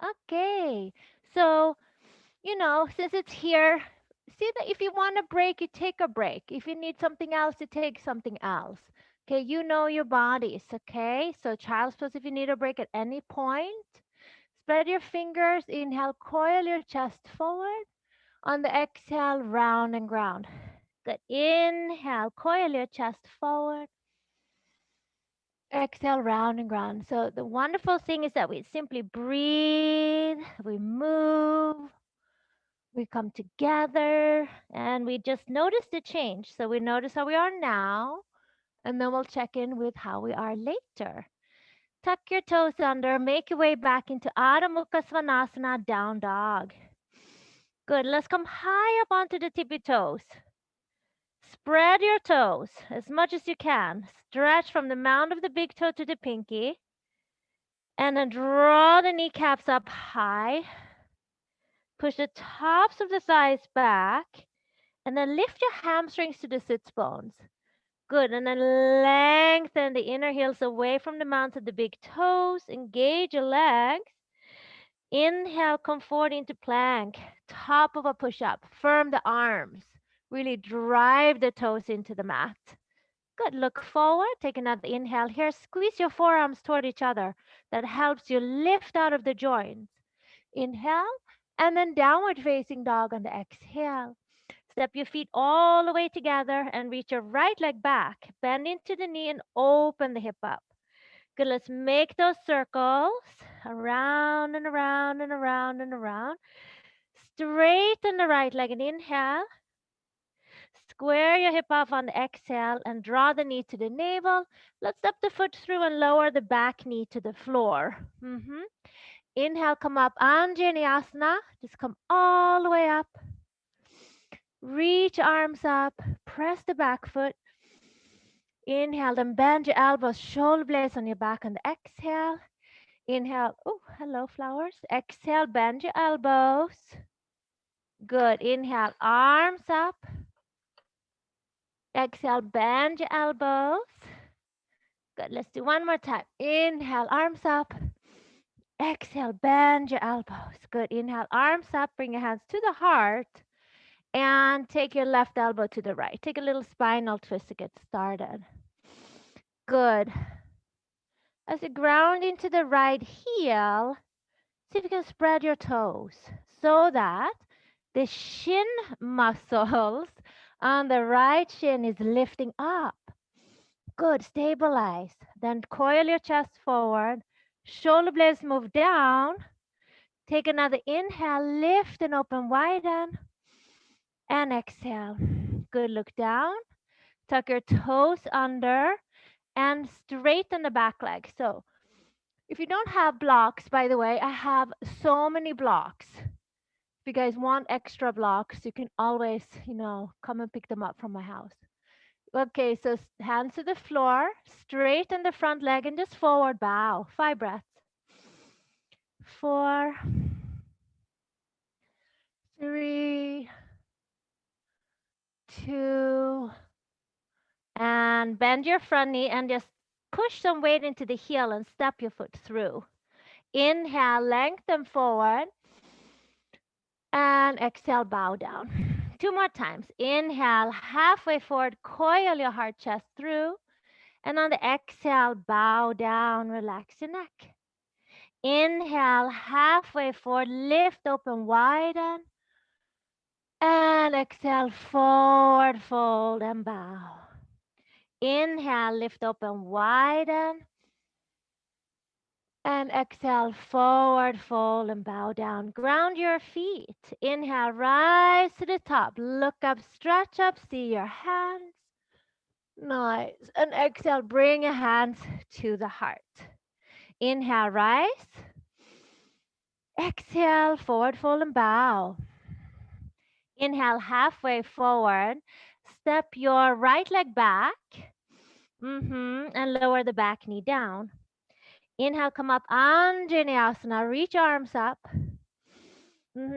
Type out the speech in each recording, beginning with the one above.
Okay. So, since it's here, see that if you want a break, you take a break. If you need something else, you take something else. Okay, you know your bodies. Okay, so child's pose, if you need a break at any point, spread your fingers. Inhale, coil your chest forward. On the exhale, round and ground. Good. Inhale, coil your chest forward. Exhale, round and ground. So the wonderful thing is that we simply breathe, we move, we come together, and we just notice the change. So we notice how we are now, and then we'll check in with how we are later. Tuck your toes under, make your way back into Adho Mukha Svanasana, down dog. Good. Let's come high up onto the tippy toes. Spread your toes as much as you can. Stretch from the mound of the big toe to the pinky. And then draw the kneecaps up high. Push the tops of the thighs back. And then lift your hamstrings to the sits bones. Good. And then lengthen the inner heels away from the mounds of the big toes. Engage your legs. Inhale, come forward into plank. Top of a push up. Firm the arms. Really drive the toes into the mat. Good. Look forward. Take another inhale here. Squeeze your forearms toward each other. That helps you lift out of the joints. Inhale. And then downward facing dog on the exhale. Step your feet all the way together and reach your right leg back. Bend into the knee and open the hip up. Good. Let's make those circles around and around and around and around. Straighten the right leg and inhale. Square your hip off on the exhale and draw the knee to the navel. Let's step the foot through and lower the back knee to the floor. Inhale, come up, Anjaneyasana. Just come all the way up. Reach arms up, press the back foot. Inhale, then bend your elbows, shoulder blades on your back on the exhale. Inhale, oh, hello flowers. Exhale, bend your elbows. Good. Inhale, arms up. Exhale, bend your elbows. Good. Let's do one more time. Inhale, arms up. Exhale, bend your elbows. Good. Inhale, arms up. Bring your hands to the heart. And take your left elbow to the right. Take a little spinal twist to get started. Good. As you ground into the right heel, see if you can spread your toes so that the shin muscles on the right shin is lifting up. Good. Stabilize. Then coil your chest forward. Shoulder blades move down. Take another inhale. Lift and open, widen. And exhale. Good. Look down. Tuck your toes under and straighten the back leg. So if you don't have blocks, by the way, I have so many blocks. If you guys want extra blocks, you can always, come and pick them up from my house. Okay, so hands to the floor, straighten the front leg and just forward bow. 5 breaths. 4, 3, 2, and bend your front knee and just push some weight into the heel and step your foot through. Inhale, lengthen forward. And exhale, bow down. 2 more times. Inhale, halfway forward, coil your heart chest through. And on the exhale, bow down, relax your neck. Inhale, halfway forward, lift, open, widen. And exhale, forward, fold, and bow. Inhale, lift, open, widen. And exhale, forward, fold, and bow down. Ground your feet. Inhale, rise to the top. Look up, stretch up, see your hands. Nice. And exhale, bring your hands to the heart. Inhale, rise. Exhale, forward, fold, and bow. Inhale, halfway forward. Step your right leg back. And lower the back knee down. Inhale, come up, Anjaneyasana. Reach arms up.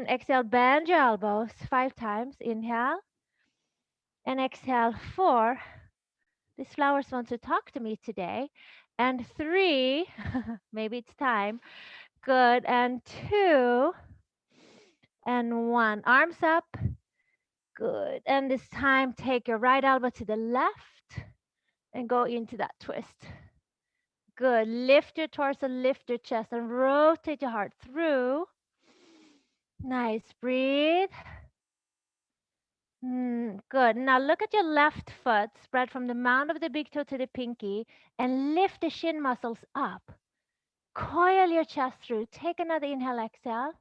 Exhale, bend your elbows 5 times. Inhale. And exhale, 4. These flowers want to talk to me today. And 3, maybe it's time. Good. And 2 and 1. Arms up. Good. And this time, take your right elbow to the left and go into that twist. Good. Lift your torso, lift your chest, and rotate your heart through. Nice. Breathe. Good. Now look at your left foot, spread from the mound of the big toe to the pinky, and lift the shin muscles up. Coil your chest through. Take another inhale, exhale.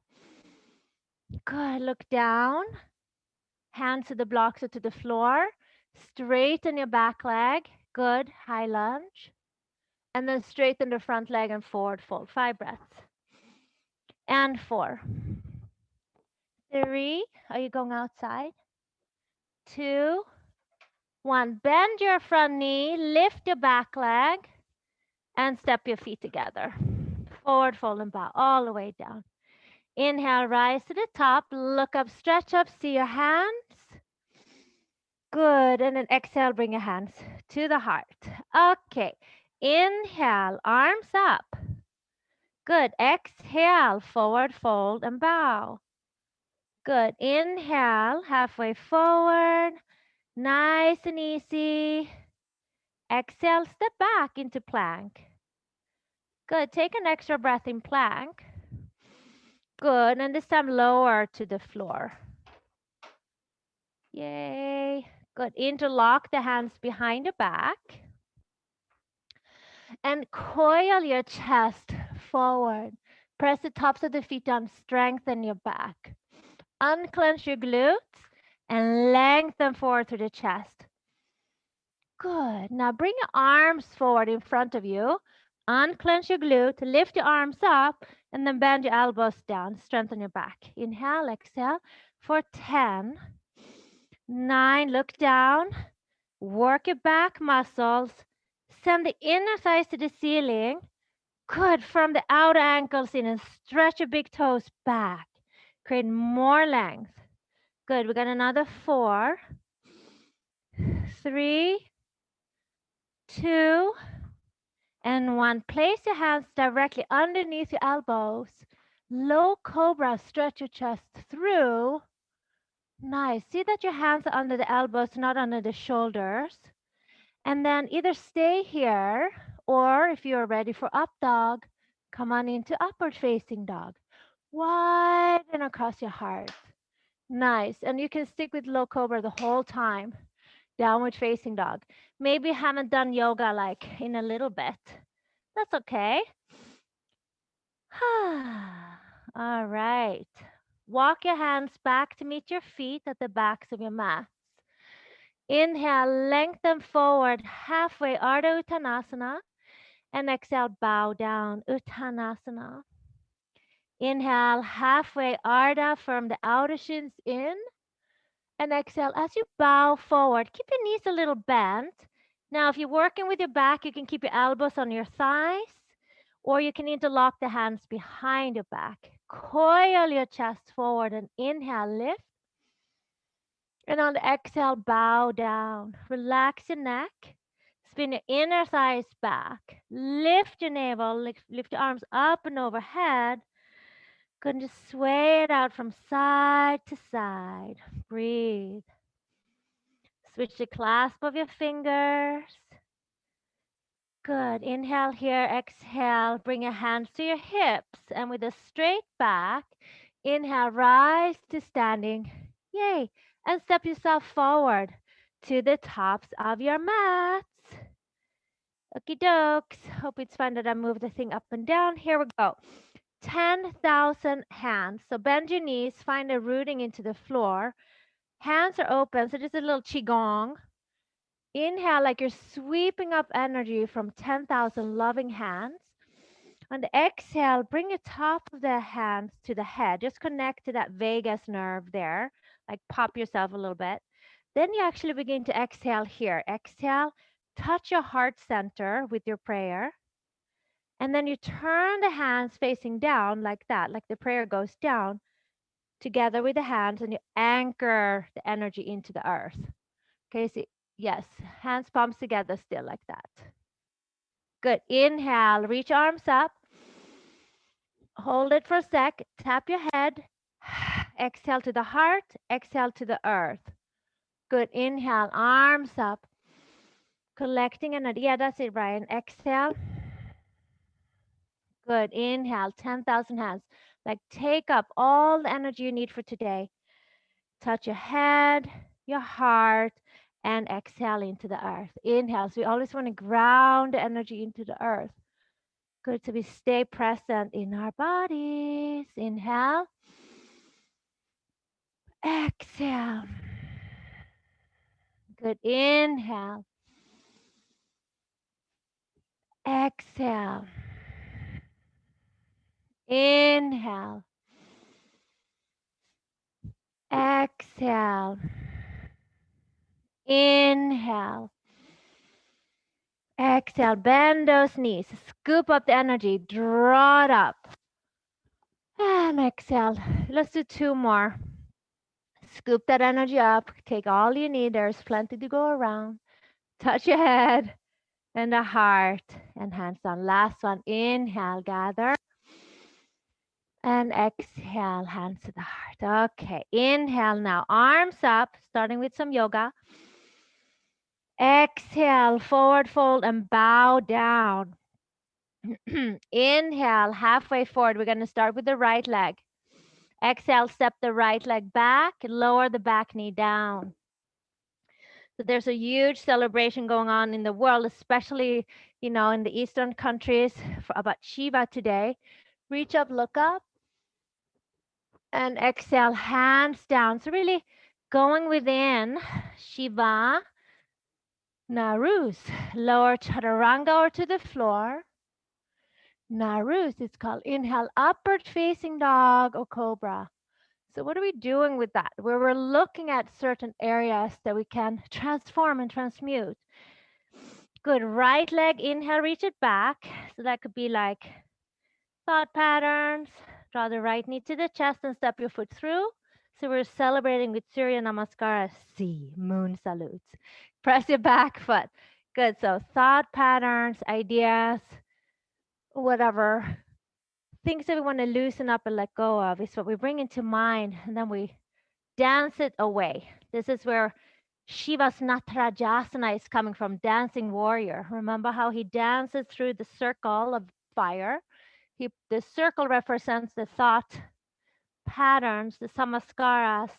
Good. Look down. Hands to the blocks or to the floor. Straighten your back leg. Good. High lunge. And then straighten the front leg and forward fold. 5 breaths. And 4. 3. Are you going outside? 2. 1. Bend your front knee. Lift your back leg. And step your feet together. Forward fold and bow all the way down. Inhale, rise to the top. Look up, stretch up. See your hands. Good. And then exhale, bring your hands to the heart. Okay. Inhale, arms up. Good. Exhale, forward fold and bow. Good. Inhale, halfway forward. Nice and easy. Exhale, step back into plank. Good. Take an extra breath in plank. Good. And this time lower to the floor. Yay. Good. Interlock the hands behind the back. And coil your chest forward. Press the tops of the feet down. Strengthen your back. Unclench your glutes and lengthen forward through the chest. Good. Now bring your arms forward in front of you. Unclench your glute. Lift your arms up and then bend your elbows down. Strengthen your back. Inhale, exhale for 10. 9. Look down. Work your back muscles. Send the inner thighs to the ceiling. Good. From the outer ankles in and stretch your big toes back. Create more length. Good. We got another 4. 3, 2, and 1. Place your hands directly underneath your elbows. Low cobra. Stretch your chest through. Nice. See that your hands are under the elbows, not under the shoulders. And then either stay here, or if you're ready for up dog, come on into upward facing dog. Widen across your heart. Nice. And you can stick with low cobra the whole time. Downward facing dog. Maybe you haven't done yoga like in a little bit. That's okay. All right. Walk your hands back to meet your feet at the backs of your mats. Inhale, lengthen forward halfway, Ardha Uttanasana. And exhale, bow down, Uttanasana. Inhale, halfway, Ardha, firm the outer shins in. And exhale, as you bow forward, keep your knees a little bent. Now, if you're working with your back, you can keep your elbows on your thighs, or you can interlock the hands behind your back. Coil your chest forward and inhale, lift. And on the exhale, bow down. Relax your neck. Spin your inner thighs back. Lift your navel. Lift your arms up and overhead. Good. And just sway it out from side to side. Breathe. Switch the clasp of your fingers. Good. Inhale here. Exhale. Bring your hands to your hips. And with a straight back, inhale, rise to standing. Yay. And step yourself forward to the tops of your mats. Okie dokes. Hope it's fine that I move the thing up and down. Here we go. 10,000 hands. So bend your knees, find a rooting into the floor. Hands are open, so just a little qigong. Inhale like you're sweeping up energy from 10,000 loving hands. On the exhale, bring your top of the hands to the head. Just connect to that vagus nerve there. Like pop yourself a little bit. Then you actually begin to exhale here. Exhale, touch your heart center with your prayer. And then you turn the hands facing down like that, like the prayer goes down together with the hands, and you anchor the energy into the earth. Okay, so yes, hands palms together still like that. Good. Inhale, reach arms up. Hold it for a sec. Tap your head. Exhale to the heart. Exhale to the earth. Good. Inhale, arms up. Collecting energy. Yeah, that's it, Brian. Exhale. Good. Inhale, 10,000 hands. Like take up all the energy you need for today. Touch your head, your heart, and exhale into the earth. Inhale. So we always want to ground the energy into the earth. Good. So we stay present in our bodies. Inhale. Exhale. Good. Inhale. Exhale. Inhale. Exhale. Inhale. Exhale. Bend those knees. Scoop up the energy. Draw it up. And exhale. Let's do 2 more. Scoop that energy up. Take all you need. There's plenty to go around. Touch your head and the heart and hands down. Last one. Inhale. Gather. And exhale. Hands to the heart. Okay. Inhale now. Arms up. Starting with some yoga. Exhale. Forward fold and bow down. Inhale. Halfway forward. We're going to start with the right leg. Exhale, step the right leg back, lower the back knee down. So there's a huge celebration going on in the world, especially, in the Eastern countries about Shiva today. Reach up, look up, and exhale, hands down. So really going within Shiva, Narus, lower chaturanga or to the floor. Narus, it's called. Inhale, upward facing dog or cobra. So what are we doing with that? Where we're looking at certain areas that we can transform and transmute. Good. Right leg, inhale, reach it back. So that could be like thought patterns. Draw the right knee to the chest and step your foot through. So we're celebrating with Surya Namaskara, C, moon salutes. Press your back foot. Good. So thought patterns, ideas, whatever. Things that we want to loosen up and let go of is what we bring into mind, and then we dance it away. This is where Shiva's Natarajasana is coming from, dancing warrior. Remember how he dances through the circle of fire? The circle represents the thought patterns, the samaskaras,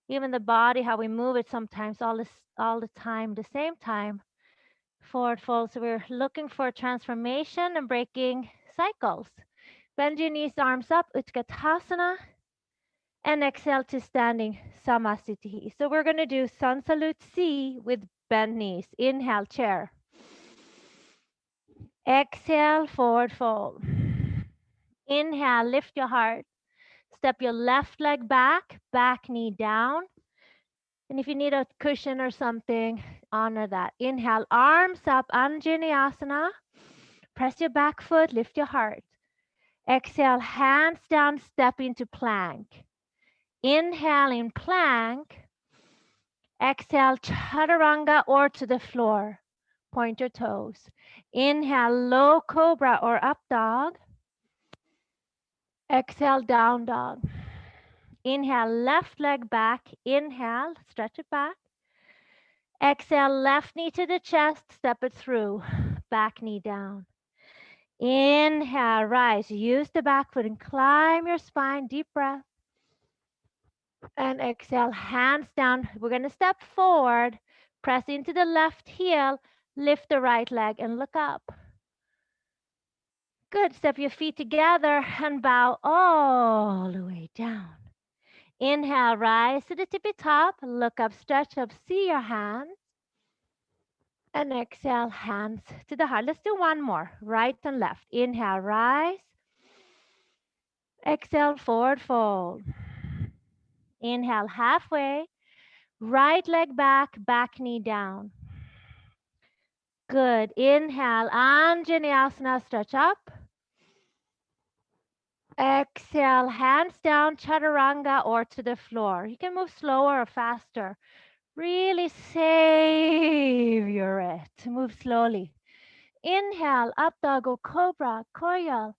even the body, how we move it sometimes, all the time, the same time. Forward fold. So we're looking for transformation and breaking cycles. Bend your knees, arms up, Utkatasana. And exhale to standing Samasthiti. So we're going to do Sun Salute C with bent knees. Inhale, chair. Exhale, forward fold. Inhale, lift your heart. Step your left leg back, back knee down. And if you need a cushion or something, honor that. Inhale, arms up, Anjaneyasana. Press your back foot, lift your heart. Exhale, hands down, step into plank. Inhale in plank. Exhale, chaturanga or to the floor. Point your toes. Inhale, low cobra or up dog. Exhale, down dog. Inhale, left leg back. Inhale, stretch it back. Exhale, left knee to the chest, step it through. Back knee down. Inhale, rise. Use the back foot and climb your spine. Deep breath. And exhale, hands down. We're going to step forward. Press into the left heel. Lift the right leg and look up. Good. Step your feet together and bow all the way down. Inhale, rise to the tippy top. Look up, stretch up, see your hands. And exhale, hands to the heart. Let's do one more. Right and left. Inhale, rise. Exhale, forward fold. Inhale, halfway. Right leg back, back knee down. Good. Inhale, Anjaneyasana, stretch up. Exhale, hands down, chaturanga or to the floor. You can move slower or faster. Really savor it. Move slowly. Inhale, up dog or cobra, koyal.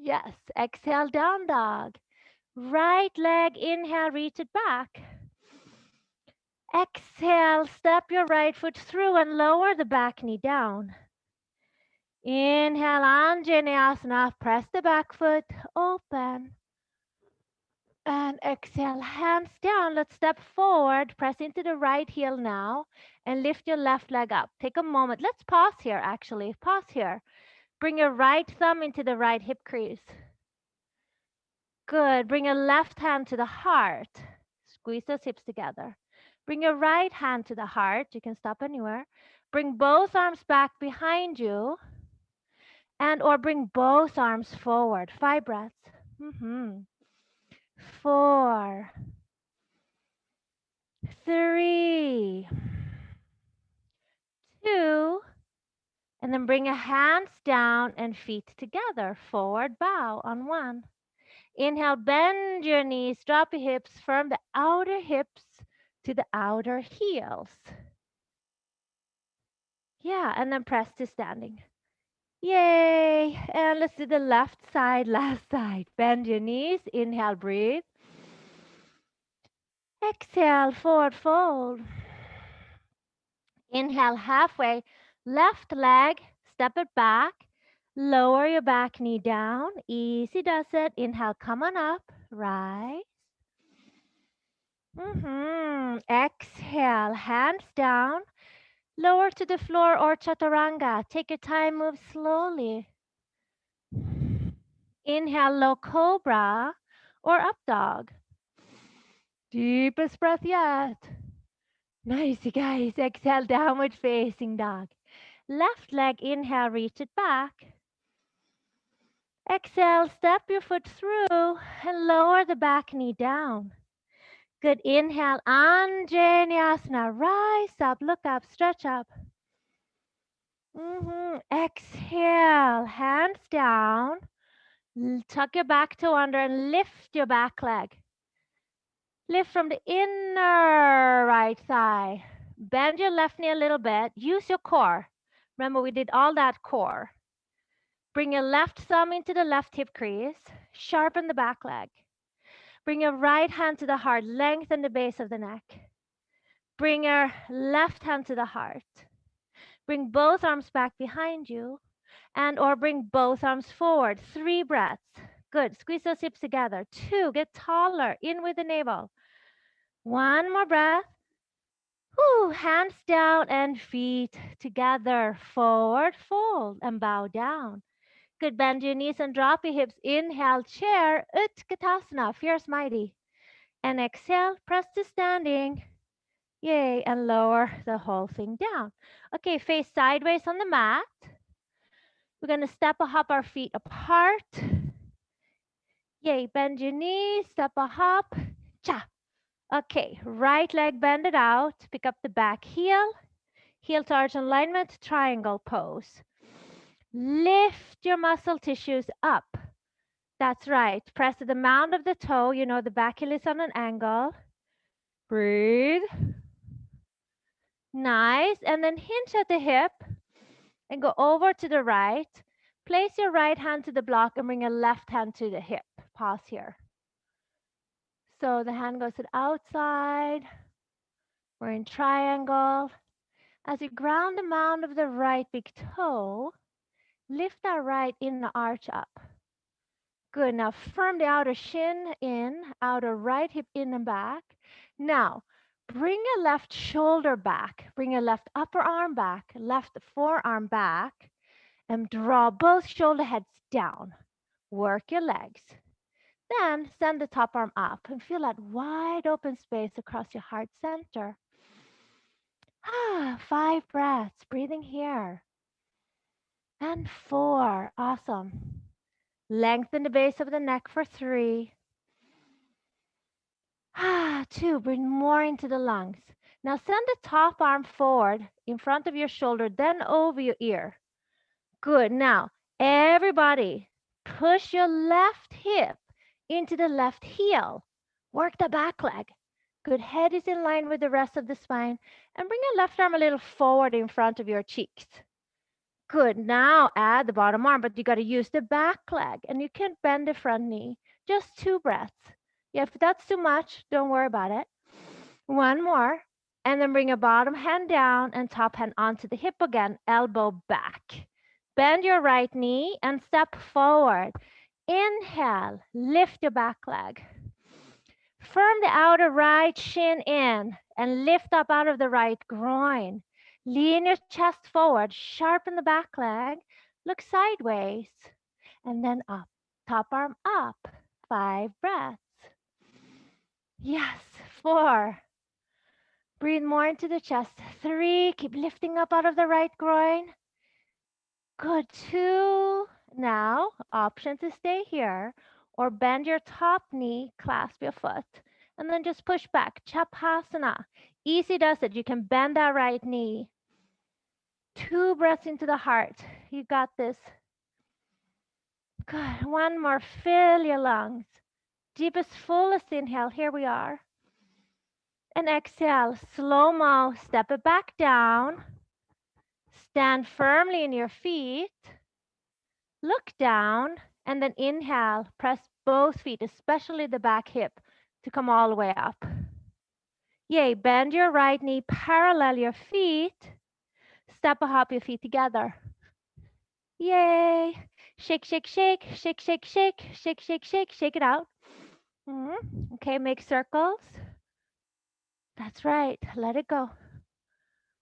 Yes. Exhale, down dog. Right leg, inhale, reach it back. Exhale, step your right foot through and lower the back knee down. Inhale, Anjaneyasana, press the back foot, open. And exhale, hands down. Let's step forward, press into the right heel now, and lift your left leg up. Take a moment. Let's pause here, actually. Pause here. Bring your right thumb into the right hip crease. Good. Bring your left hand to the heart. Squeeze those hips together. Bring your right hand to the heart. You can stop anywhere. Bring both arms back behind you, and or bring both arms forward. 5 breaths. 4, 3, 2, and then bring your hands down and feet together. Forward bow on 1. Inhale, bend your knees, drop your hips, firm the outer hips to the outer heels. Yeah, and then press to standing. Yay! And let's do the left side, last side. Bend your knees, inhale, breathe. Exhale, forward fold. Inhale, halfway, left leg, step it back. Lower your back knee down. Easy does it. Inhale, come on up. Rise. Exhale, hands down. Lower to the floor or chaturanga. Take your time, move slowly. Inhale, low cobra or up dog. Deepest breath yet. Nice, you guys. Exhale, downward facing dog. Left leg, inhale, reach it back. Exhale, step your foot through and lower the back knee down. Good. Inhale, Anjaneyasana. Rise up, look up, stretch up. Exhale, hands down. Tuck your back toe under and lift your back leg. Lift from the inner right thigh. Bend your left knee a little bit. Use your core. Remember, we did all that core. Bring your left thumb into the left hip crease. Sharpen the back leg. Bring your right hand to the heart. Lengthen the base of the neck. Bring your left hand to the heart. Bring both arms back behind you, and or bring both arms forward. 3 breaths. Good. Squeeze those hips together. 2. Get taller. In with the navel. 1 more breath. Hands down and feet together. Forward fold and bow down. Good. Bend your knees and drop your hips. Inhale, chair, Utkatasana, fierce mighty. And exhale, press to standing. Yay, and lower the whole thing down. Okay, face sideways on the mat. We're going to step a hop our feet apart. Yay, bend your knees, step a hop. Cha. Okay, right leg bended out. Pick up the back heel. Heel to arch alignment, triangle pose. Lift your muscle tissues up. That's right. Press the mound of the toe. You know the back heel is on an angle. Breathe. Nice. And then hinge at the hip and go over to the right. Place your right hand to the block and bring your left hand to the hip. Pause here. So the hand goes to the outside. We're in triangle. As we ground the mound of the right big toe, lift our right inner arch up. Good. Now firm the outer shin in, outer right hip in and back. Now bring your left shoulder back. Bring your left upper arm back, left forearm back, and draw both shoulder heads down. Work your legs. Then send the top arm up and feel that wide open space across your heart center. 5 breaths, breathing here. And 4, awesome. Lengthen the base of the neck for 3. 2, bring more into the lungs. Now send the top arm forward in front of your shoulder, then over your ear. Good. Now, everybody, push your left hip into the left heel. Work the back leg. Good. Head is in line with the rest of the spine. And bring your left arm a little forward in front of your cheeks. Good. Now add the bottom arm, but you got to use the back leg, and you can bend the front knee. Just 2 breaths. Yeah, if that's too much, don't worry about it. One more. And then bring your bottom hand down and top hand onto the hip again, elbow back. Bend your right knee and step forward. Inhale, lift your back leg. Firm the outer right shin in and lift up out of the right groin. Lean your chest forward, sharpen the back leg, look sideways, and then up. Top arm up. 5 breaths. Yes, 4. Breathe more into the chest. 3, keep lifting up out of the right groin. Good. 2. Now, option to stay here or bend your top knee, clasp your foot, and then just push back. Chapasana. Easy does it. You can bend that right knee. 2 breaths into the heart. You got this. Good. 1 more. Fill your lungs. Deepest, fullest inhale. Here we are. And exhale. Slow-mo. Step it back down. Stand firmly in your feet. Look down. And then inhale. Press both feet, especially the back hip, to come all the way up. Yay. Bend your right knee. Parallel your feet. Step or hop your feet together. Yay. Shake, shake, shake, shake, shake, shake, shake, shake, shake, shake it out. Okay, make circles. That's right. Let it go.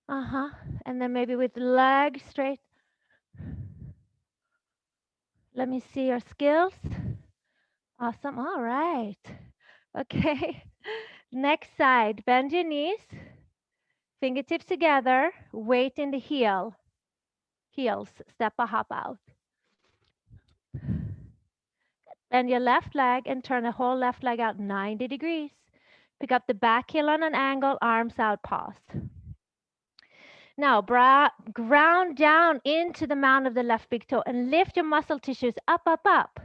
And then maybe with legs straight. Let me see your skills. Awesome. All right. Okay. Next side. Bend your knees. Fingertips together. Weight in the heels. Step or hop out. Bend your left leg and turn the whole left leg out 90 degrees. Pick up the back heel on an angle, arms out, pause. Now, ground down into the mound of the left big toe and lift your muscle tissues up, up, up.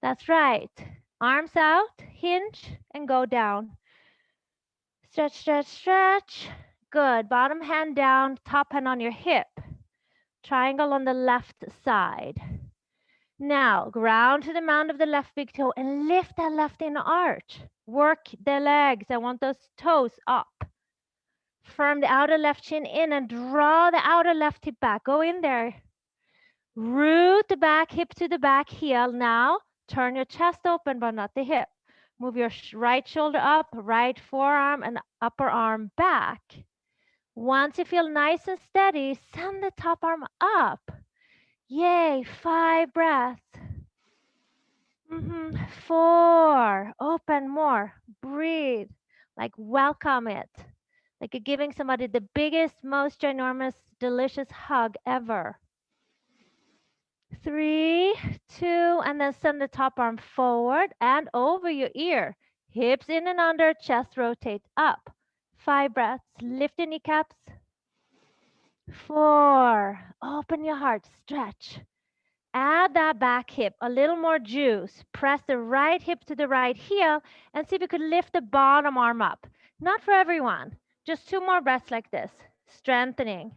That's right. Arms out, hinge, and go down. Stretch, stretch, stretch. Good. Bottom hand down, top hand on your hip. Triangle on the left side. Now, ground to the mound of the left big toe and lift that left inner arch. Work the legs. I want those toes up. Firm the outer left shin in and draw the outer left hip back. Go in there. Root the back hip to the back heel. Now, turn your chest open, but not the hip. Move your right shoulder up, right forearm and upper arm back. Once you feel nice and steady, send the top arm up. Yay, 5 breaths. 4, open more, breathe, like welcome it. Like you're giving somebody the biggest, most ginormous, delicious hug ever. 3, 2, and then send the top arm forward and over your ear. Hips in and under, chest rotate up. 5 breaths, lift your kneecaps. 4, open your heart, stretch. Add that back hip, a little more juice. Press the right hip to the right heel and see if you could lift the bottom arm up. Not for everyone, just 2 more breaths like this, strengthening.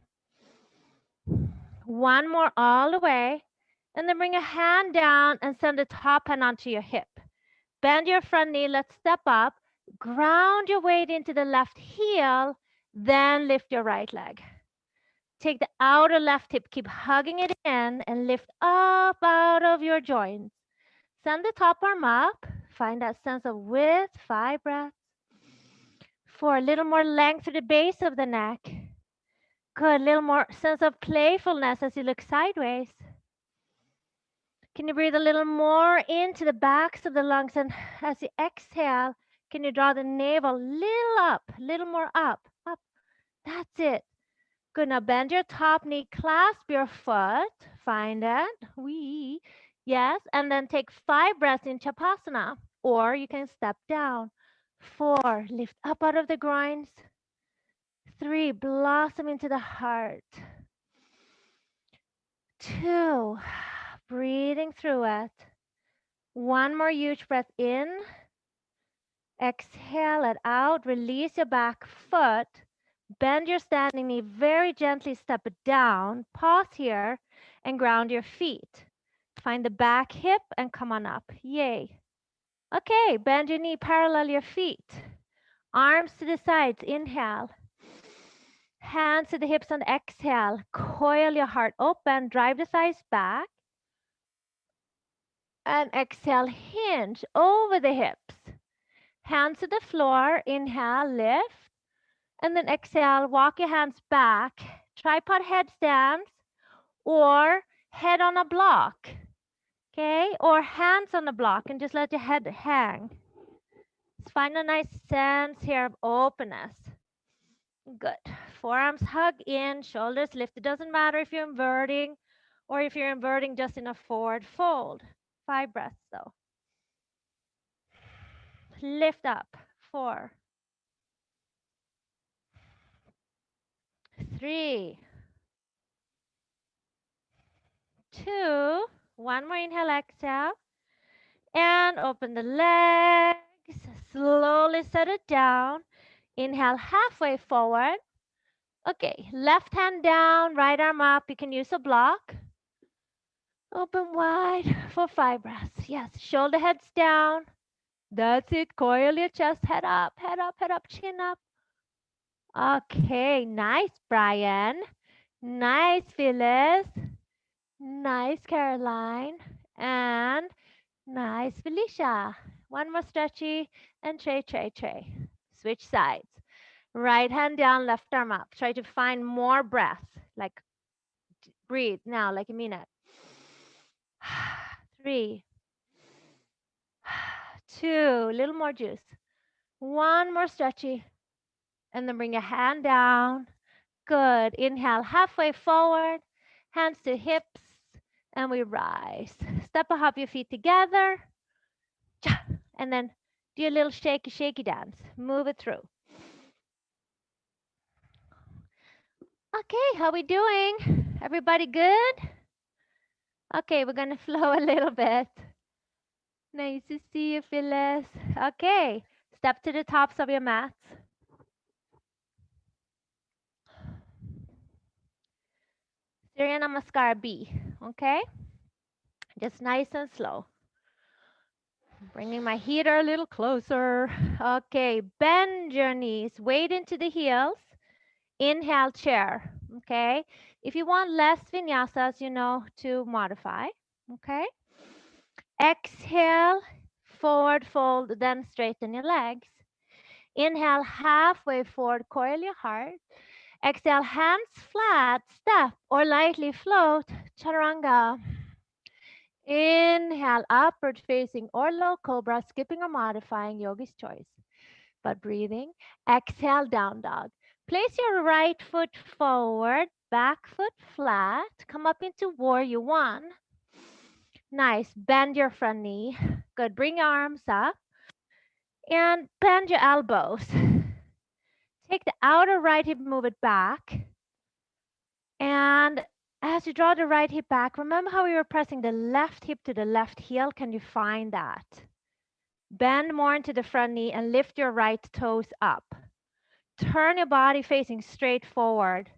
1 more all the way, and then bring a hand down and send the top hand onto your hip. Bend your front knee, let's step up. Ground your weight into the left heel, then lift your right leg. Take the outer left hip, keep hugging it in and lift up out of your joints. Send the top arm up. Find that sense of width, 5 breaths. 4, a little more length to the base of the neck. Good, a little more sense of playfulness as you look sideways. Can you breathe a little more into the backs of the lungs, and as you exhale, can you draw the navel a little up, a little more up, up. That's it. Good, now bend your top knee, clasp your foot, find it, yes, and then take 5 breaths in Chapasana, or you can step down. 4, lift up out of the groins. 3, blossom into the heart. 2, breathing through it. 1 more huge breath in. Exhale it out, release your back foot. Bend your standing knee, very gently step it down. Pause here and ground your feet. Find the back hip and come on up. Yay. Okay, bend your knee, parallel your feet. Arms to the sides, inhale. Hands to the hips on exhale. Coil your heart open, drive the thighs back. And exhale, hinge over the hips. Hands to the floor, inhale, lift. And then exhale, walk your hands back. Tripod headstands or head on a block. Okay, or hands on the block and just let your head hang. Let's find a nice sense here of openness. Good. Forearms hug in, shoulders lift. It doesn't matter if you're inverting or if you're inverting just in a forward fold. 5 breaths though. Lift up. 4, 3, 2. One more inhale, exhale. And open the legs. Slowly set it down. Inhale halfway forward. Okay, left hand down, right arm up. You can use a block. Open wide for 5 breaths. Yes, shoulder heads down. That's it. Coil your chest, head up, head up, head up, chin up. Okay, nice, Brian. Nice, Phyllis. Nice, Caroline. And nice, Felicia. One more stretchy and tray. Switch sides. Right hand down, left arm up. Try to find more breath. Like breathe now, like you mean it. 3, 2, a little more juice. One more stretchy. And then bring your hand down. Good. Inhale halfway forward. Hands to hips. And we rise. Step or hop your feet together. And then do a little shaky dance. Move it through. Okay, how we doing? Everybody good? Okay, we're gonna flow a little bit. Nice to see you, Phyllis. Okay, step to the tops of your mats. Surya Namaskar B, okay? Just nice and slow. Bringing my heater a little closer. Okay, bend your knees, weight into the heels. Inhale, chair, okay? If you want less vinyasas, you know, to modify, okay? Exhale, forward fold, then straighten your legs. Inhale, halfway forward, coil your heart. Exhale, hands flat, step or lightly float, chaturanga. Inhale, upward facing or low cobra, skipping or modifying, yogi's choice. But breathing. Exhale, down dog. Place your right foot forward, back foot flat. Come up into warrior one. Nice. Bend your front knee. Good. Bring your arms up. And bend your elbows. Take the outer right hip, move it back. And as you draw the right hip back, remember how we were pressing the left hip to the left heel? Can you find that? Bend more into the front knee and lift your right toes up. Turn your body facing straight forward.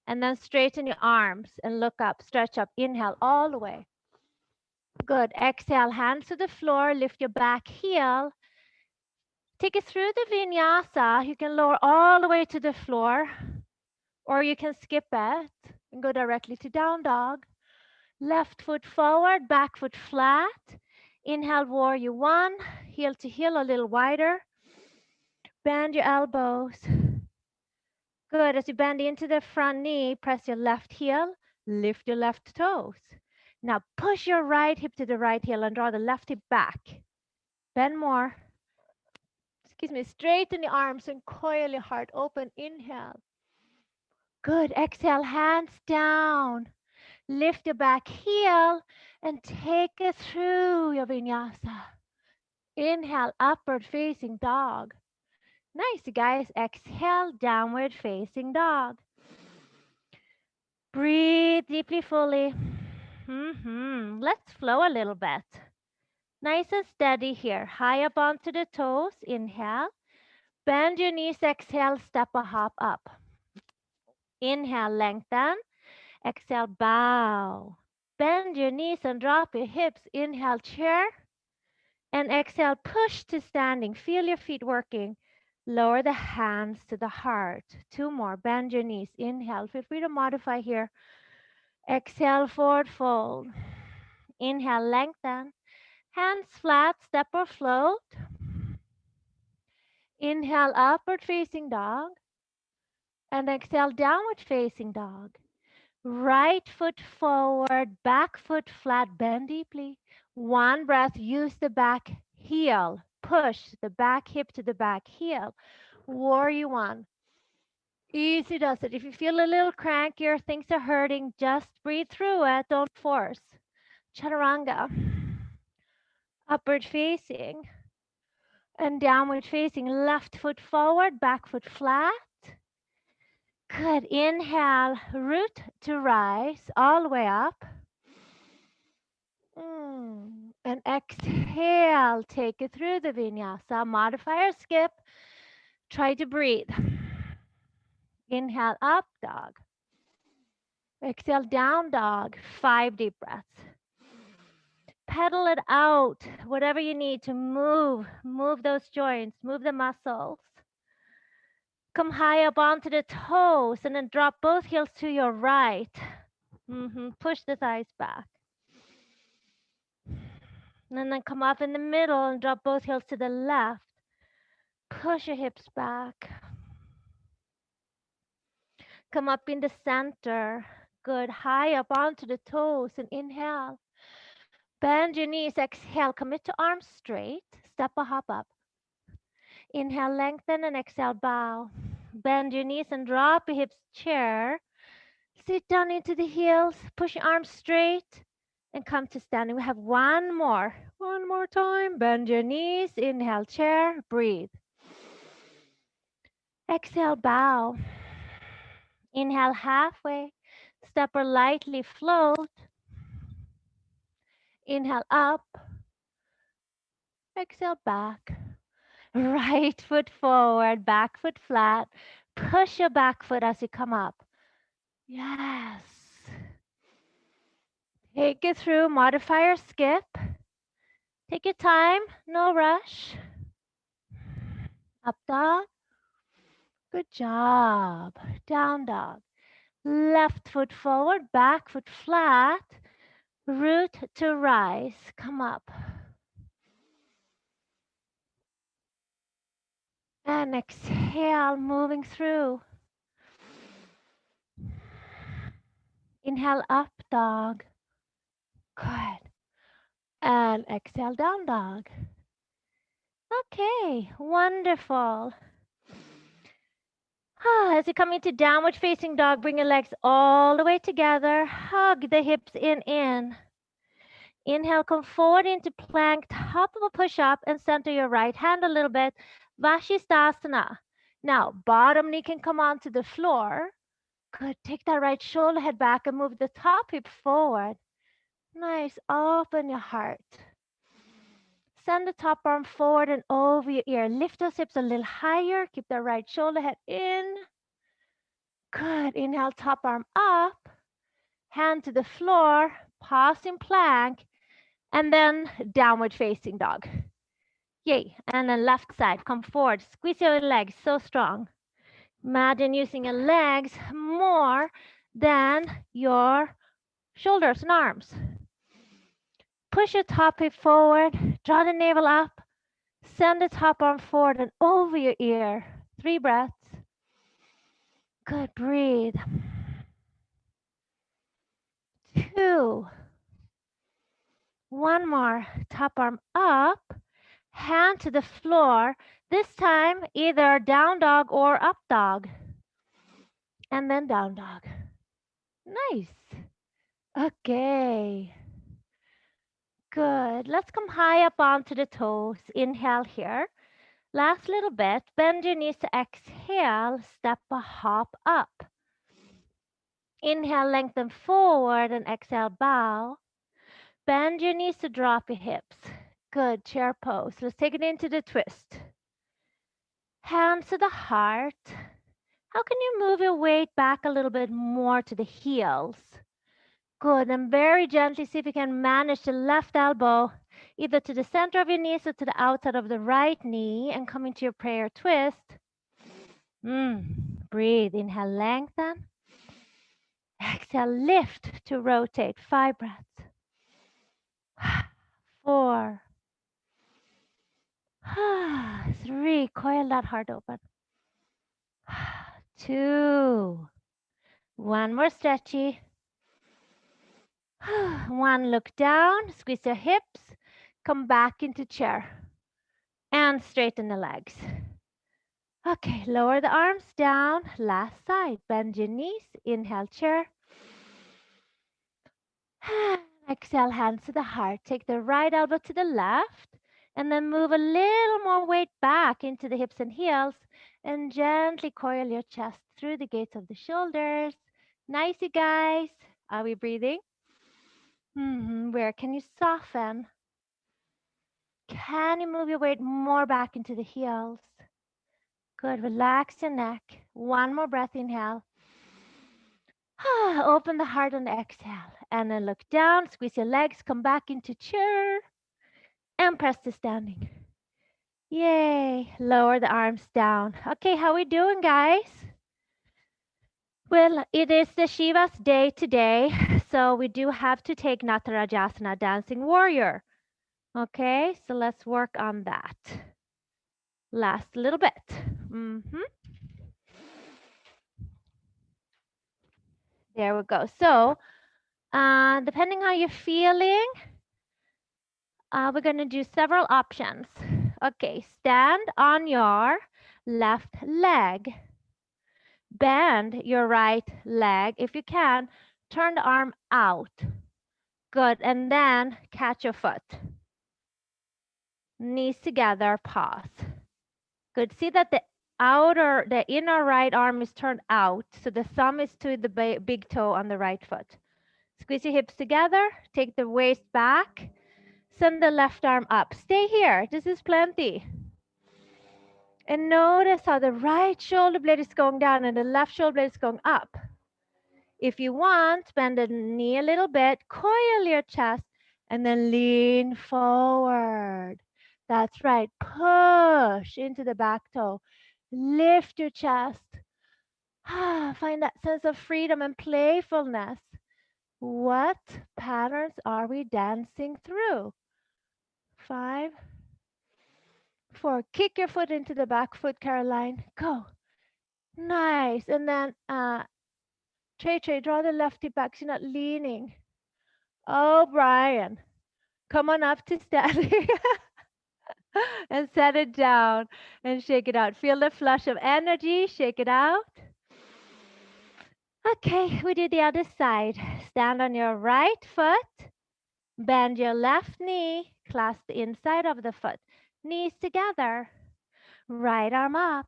And then straighten your arms and look up, stretch up. Inhale all the way. Good. Exhale, hands to the floor, lift your back heel. Take it through the vinyasa. You can lower all the way to the floor, or you can skip it and go directly to down dog. Left foot forward, back foot flat. Inhale, warrior one, heel to heel a little wider. Bend your elbows. Good. As you bend into the front knee, press your left heel, lift your left toes. Now push your right hip to the right heel and draw the left hip back. Bend more. Excuse me. Straighten the arms and coil your heart open. Inhale. Good. Exhale, hands down. Lift your back heel and take it through your vinyasa. Inhale, upward facing dog. Nice, you guys. Exhale, downward facing dog. Breathe deeply, fully. Let's flow a little bit. Nice and steady here. High up onto the toes. Inhale. Bend your knees. Exhale, step a hop up. Inhale, lengthen. Exhale, bow. Bend your knees and drop your hips. Inhale, chair. And exhale, push to standing. Feel your feet working. Lower the hands to the heart. 2 more. Bend your knees. Inhale. Feel free to modify here. Exhale, forward fold. Inhale, lengthen. Hands flat, step or float. Inhale, upward facing dog. And exhale, downward facing dog. Right foot forward, back foot flat, bend deeply. One breath, use the back heel. Push the back hip to the back heel. Warrior one. Easy does it. If you feel a little cranky or things are hurting, just breathe through it. Don't force. Chaturanga. Upward facing and downward facing. Left foot forward, back foot flat. Good. Inhale, root to rise all the way up. And exhale, take it through the vinyasa. Modifier skip. Try to breathe. Inhale, up dog. Exhale, down dog. 5 deep breaths. Pedal it out. Whatever you need to move. Move those joints. Move the muscles. Come high up onto the toes and then drop both heels to your right. Push the thighs back. And then come up in the middle and drop both heels to the left. Push your hips back. Come up in the center. Good. High up onto the toes and inhale. Bend your knees. Exhale. Commit to arms straight. Step or hop up. Inhale, lengthen and exhale, bow. Bend your knees and drop your hips, chair. Sit down into the heels. Push your arms straight and come to standing. We have one more. One more time. Bend your knees. Inhale, chair. Breathe. Exhale, bow. Inhale, halfway. Step or lightly float. Inhale, up. Exhale, back. Right foot forward, back foot flat. Push your back foot as you come up. Yes. Take it through. Modifier skip. Take your time. No rush. Up dog. Good job. Down dog. Left foot forward, back foot flat. Root to rise. Come up. And exhale, moving through. Inhale, up dog. Good. And exhale, down dog. Okay, wonderful. As you come into downward facing dog, bring your legs all the way together. Hug the hips in. Inhale, come forward into plank, top of a push-up, and center your right hand a little bit. Vashisthasana. Now, bottom knee can come onto the floor. Good. Take that right shoulder head back and move the top hip forward. Nice. Open your heart. Send the top arm forward and over your ear. Lift those hips a little higher. Keep the right shoulder head in. Good. Inhale, top arm up. Hand to the floor. Pause in plank. And then downward facing dog. Yay. And then left side. Come forward. Squeeze your legs so strong. Imagine using your legs more than your shoulders and arms. Push your top hip forward. Draw the navel up. Send the top arm forward and over your ear. 3 breaths. Good. Breathe. 2. One more. Top arm up. Hand to the floor. This time, either down dog or up dog. And then down dog. Nice. Okay. Good. Let's come high up onto the toes. Inhale here. Last little bit. Bend your knees to exhale. Step a hop up. Inhale, lengthen forward and exhale, bow. Bend your knees to drop your hips. Good. Chair pose. Let's take it into the twist. Hands to the heart. How can you move your weight back a little bit more to the heels? Good. And very gently see if you can manage the left elbow either to the center of your knees or to the outside of the right knee and come into your prayer twist. Breathe. Inhale, lengthen. Exhale, lift to rotate. 5 breaths. 4. 3. Coil that heart open. 2. One more stretchy. 1. Look down. Squeeze your hips. Come back into chair. And straighten the legs. Okay, lower the arms down. Last side. Bend your knees. Inhale, chair. Exhale, hands to the heart. Take the right elbow to the left. And then move a little more weight back into the hips and heels. And gently coil your chest through the gates of the shoulders. Nice, you guys. Are we breathing? Where can you soften? Can you move your weight more back into the heels? Good. Relax your neck. 1 more breath. Inhale. Open the heart on the exhale. And then look down. Squeeze your legs. Come back into chair. And press to standing. Yay. Lower the arms down. Okay, how we doing, guys? Well, it is the Shiva's day today. So we do have to take Natarajasana, Dancing Warrior. Okay, so let's work on that. Last little bit. There we go. So, depending how you're feeling, we're going to do several options. Okay, stand on your left leg. Bend your right leg. If you can, turn the arm out. Good. And then catch your foot. Knees together, pause. Good. See that the inner right arm is turned out. So the thumb is to the big toe on the right foot. Squeeze your hips together. Take the waist back. Send the left arm up. Stay here. This is plenty. And notice how the right shoulder blade is going down and the left shoulder blade is going up. If you want, bend the knee a little bit, coil your chest, and then lean forward. That's right. Push into the back toe. Lift your chest. Find that sense of freedom and playfulness. What patterns are we dancing through? 5, 4. Kick your foot into the back foot, Caroline. Go. Nice. And then Trey, draw the left hip back. You're not leaning. Oh, Brian, come on up to standing and set it down and shake it out. Feel the flush of energy. Shake it out. Okay, we do the other side. Stand on your right foot. Bend your left knee. Clasp the inside of the foot. Knees together. Right arm up.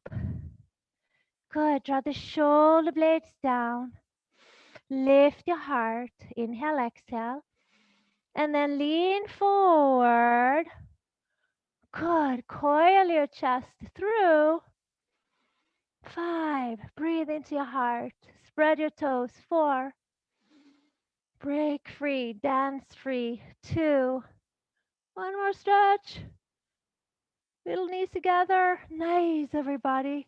Good. Draw the shoulder blades down. Lift your heart. Inhale, exhale. And then lean forward. Good. Coil your chest through. 5. Breathe into your heart. Spread your toes. 4. Break free. Dance free. 2. One more stretch. Little knees together. Nice, everybody.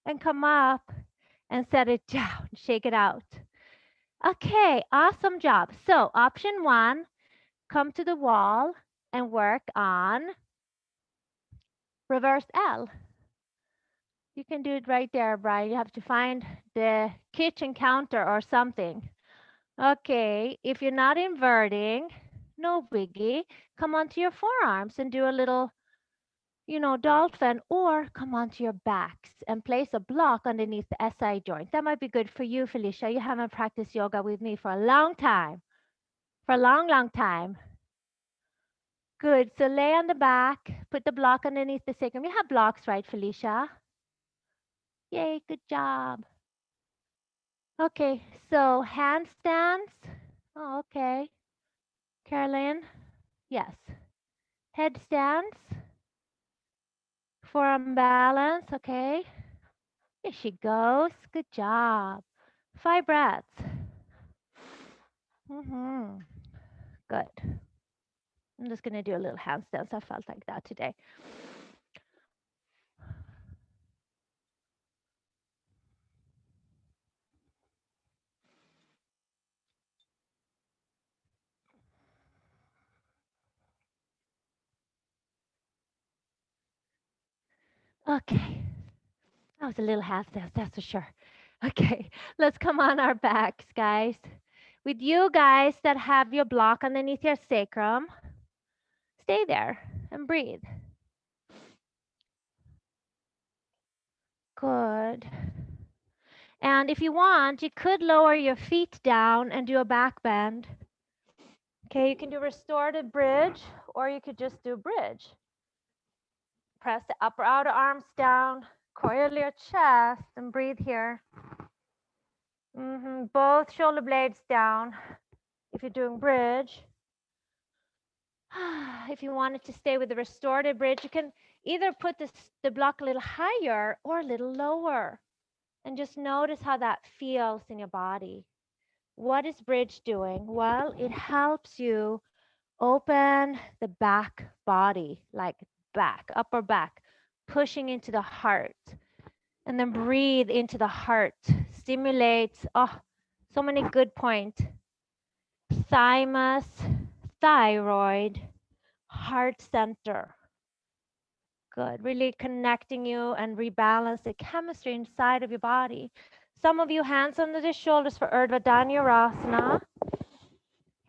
And come up and set it down. Shake it out. Okay, awesome job. So option 1, come to the wall and work on reverse L. You can do it right there, Brian. You have to find the kitchen counter or something. Okay, if you're not inverting, no biggie. Come onto your forearms and do a little, dolphin, or come onto your backs and place a block underneath the SI joint. That might be good for you, Felicia. You haven't practiced yoga with me for a long time. For a long, long time. Good. So lay on the back, put the block underneath the sacrum. You have blocks, right, Felicia? Yay, good job. Okay, so handstands. Oh, okay. Carolyn, yes. Headstands. Forearm balance, okay. Here she goes. Good job. 5 breaths. Good. I'm just going to do a little handstands. I felt like that today. Okay. That was a little handstand, that's for sure. Okay, let's come on our backs, guys. With you guys that have your block underneath your sacrum, stay there and breathe. Good. And if you want, you could lower your feet down and do a back bend. Okay, you can do restorative bridge, or you could just do bridge. Press the upper outer arms down, coil your chest, and breathe here. Both shoulder blades down if you're doing bridge. If you wanted to stay with the restorative bridge, you can either put the block a little higher or a little lower. And just notice how that feels in your body. What is bridge doing? Well, it helps you open the back body, like back, upper back, pushing into the heart. And then breathe into the heart. Stimulates, so many good points. Thymus, thyroid, heart center. Good. Really connecting you and rebalance the chemistry inside of your body. Some of you hands under the shoulders for Urdhva Dhanurasana.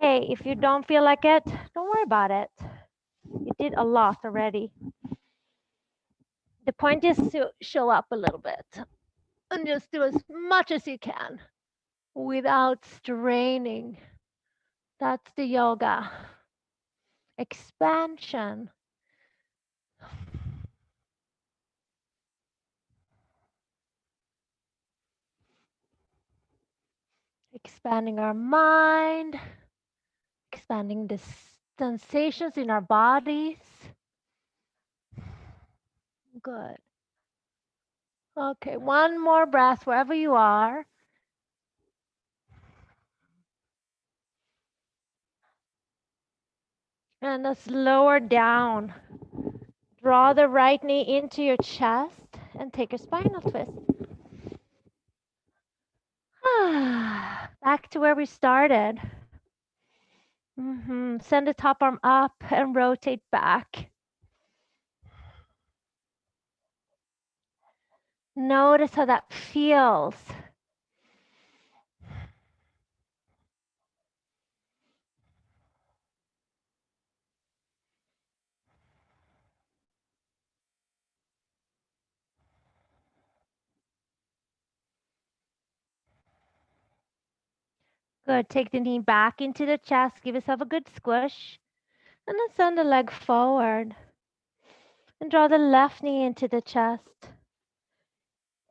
Hey, if you don't feel like it, don't worry about it. You did a lot already. The point is to show up a little bit and just do as much as you can without straining. That's the yoga. Expansion. Expanding our mind, expanding the sensations in our bodies. Good. Okay, one more breath wherever you are. And let's lower down. Draw the right knee into your chest and take a spinal twist. Back to where we started. Send the top arm up and rotate back. Notice how that feels. Good. Take the knee back into the chest. Give yourself a good squish. And then send the leg forward. And draw the left knee into the chest.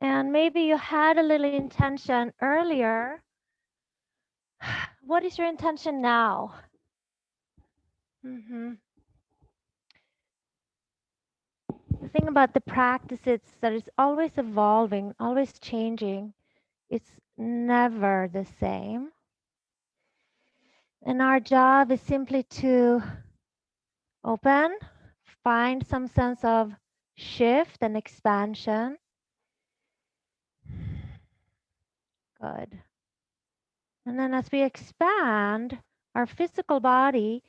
And maybe you had a little intention earlier. What is your intention now? The thing about the practice is that it's always evolving, always changing. It's never the same. And our job is simply to open, find some sense of shift and expansion. Good. And then as we expand our physical body,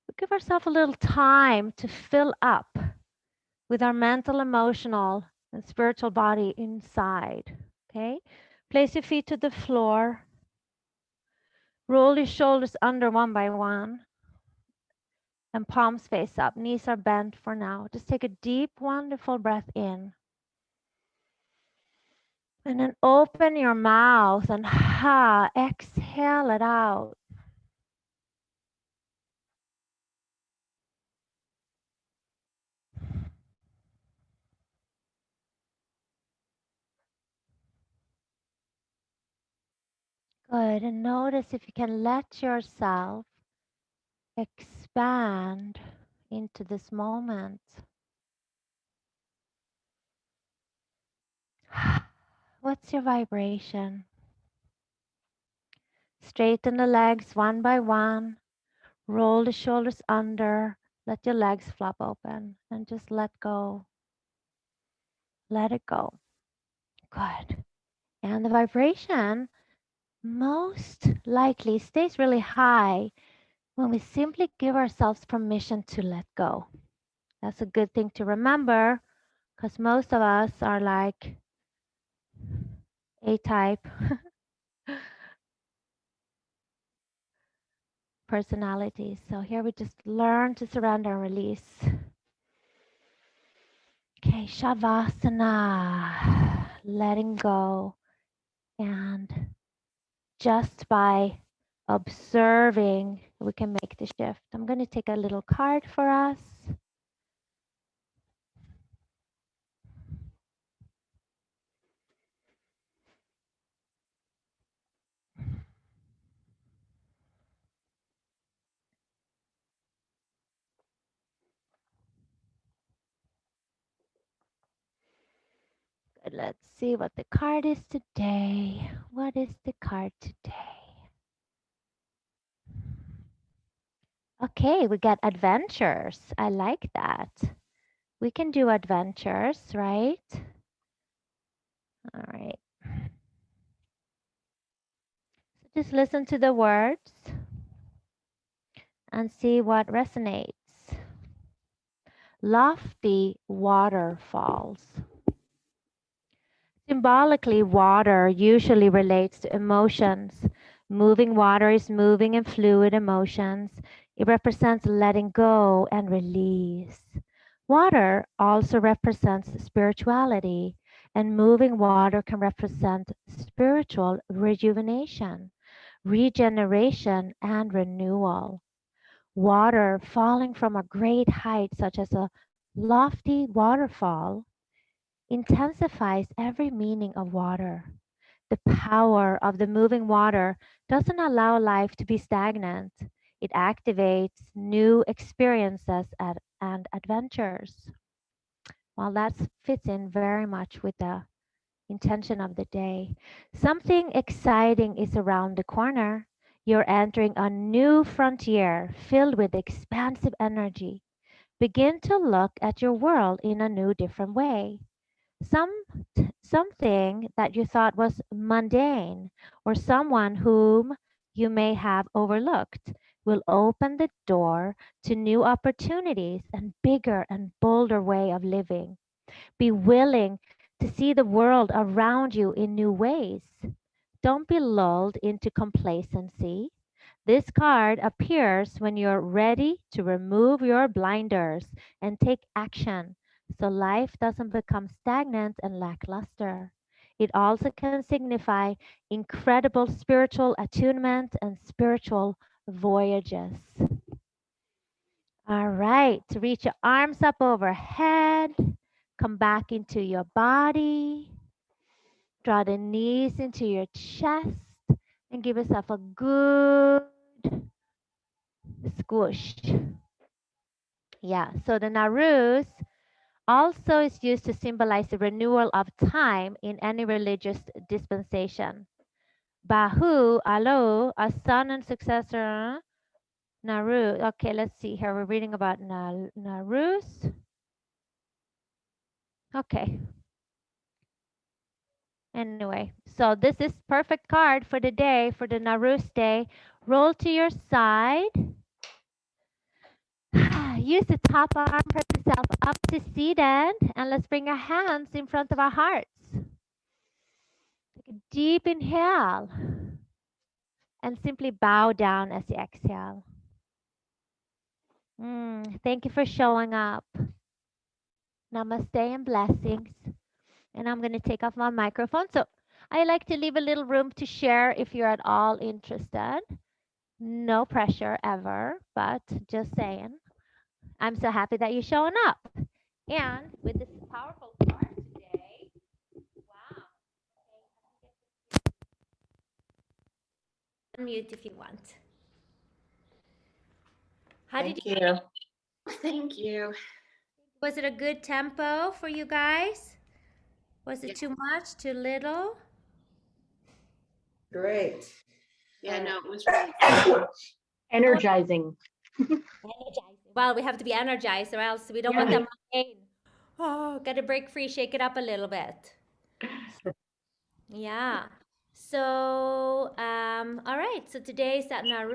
we give ourselves a little time to fill up with our mental, emotional, and spiritual body inside. Okay? Place your feet to the floor. Roll your shoulders under one by one. And palms face up. Knees are bent for now. Just take a deep, wonderful breath in. And then open your mouth and exhale it out. Good. And notice if you can let yourself expand into this moment. What's your vibration? Straighten the legs one by one. Roll the shoulders under. Let your legs flop open and just let go. Let it go. Good. And the vibration most likely stays really high when we simply give ourselves permission to let go. That's a good thing to remember because most of us are like A-type personalities. So here we just learn to surrender and release. Okay, Shavasana, letting go. And just by observing, we can make the shift. I'm going to take a little card for us. Good, let's see what the card is today. What is the card today? Okay, we got adventures. I like that. We can do adventures, right? All right. So just listen to the words and see what resonates. Lofty waterfalls. Symbolically, water usually relates to emotions. Moving water is moving and fluid emotions. It represents letting go and release. Water also represents spirituality, and moving water can represent spiritual rejuvenation, regeneration, and renewal. Water falling from a great height, such as a lofty waterfall, intensifies every meaning of water. The power of the moving water doesn't allow life to be stagnant. It activates new experiences and adventures. Well, that fits in very much with the intention of the day. Something exciting is around the corner. You're entering a new frontier filled with expansive energy. Begin to look at your world in a new, different way. Some something that you thought was mundane or someone whom you may have overlooked will open the door to new opportunities and bigger and bolder way of living. Be willing to see the world around you in new ways. Don't be lulled into complacency. This card appears when you're ready to remove your blinders and take action so life doesn't become stagnant and lackluster. It also can signify incredible spiritual attunement and spiritual voyages. All right, reach your arms up overhead, come back into your body, draw the knees into your chest, and give yourself a good squish. Yeah, so the Narus also is used to symbolize the renewal of time in any religious dispensation. Bahu, Alo, a son and successor, Naru. Okay, let's see here. We're reading about Narus. Okay. Anyway, so this is perfect card for the day, for the Narus day. Roll to your side. Use the top arm, press yourself up to seated, and let's bring our hands in front of our hearts. Take a deep inhale and simply bow down as you exhale. Thank you for showing up. Namaste and blessings. And I'm going to take off my microphone. So I like to leave a little room to share if you're at all interested. No pressure ever, but just saying. I'm so happy that you're showing up. And with this powerful card today, wow. Unmute if you want. How did you? Thank you. Was it a good tempo for you guys? Was it too much? Too little? Great. Yeah, no, it was really Energizing. Energizing. Well, we have to be energized or else we don't want that pain. Oh, gotta break free, shake it up a little bit. Yeah. So, all right. So today's that Naru.